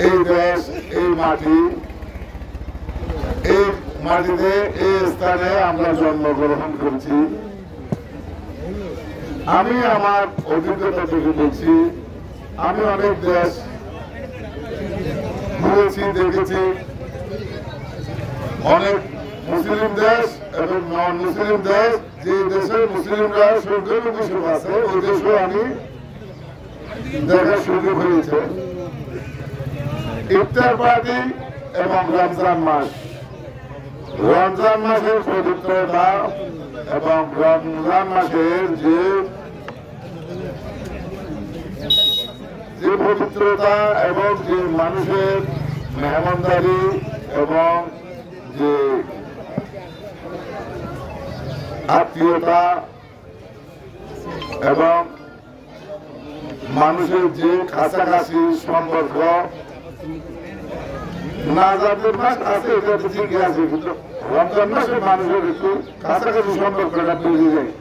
এই দেশ, এই মাটি, এই মাটিতে এই স্থানে আমরা জন্মগ্রহণ করছি। আমি আমার অভিজ্ঞতা থেকে বলছি, আমি অনেক দেশ ঘুরেছি, দেখেছি। অনেক মুসলিম দেশ এবং নন মুসলিম দেশ, যে দেশে মুসলিমরা সংখ্যালঘু আছে ওই দেশেও আমি দেখার সুযোগ হয়েছে। ইফতার পার্টি এবং রমজান মাস, রমজান মাসের পবিত্রতা এবং রমজান মাসের যে পবিত্রতা এবং যে মানুষের মেহমানদারি এবং যে আত্মীয়তা এবং মানুষের যে কাছাকাছি সম্পর্ক, না যাদের মাস আছে এটা তো ঠিকই আছে, কিন্তু রমজান মাসে মানুষের একটু কাছাকাছি সম্পর্কটা তৈরি যায়।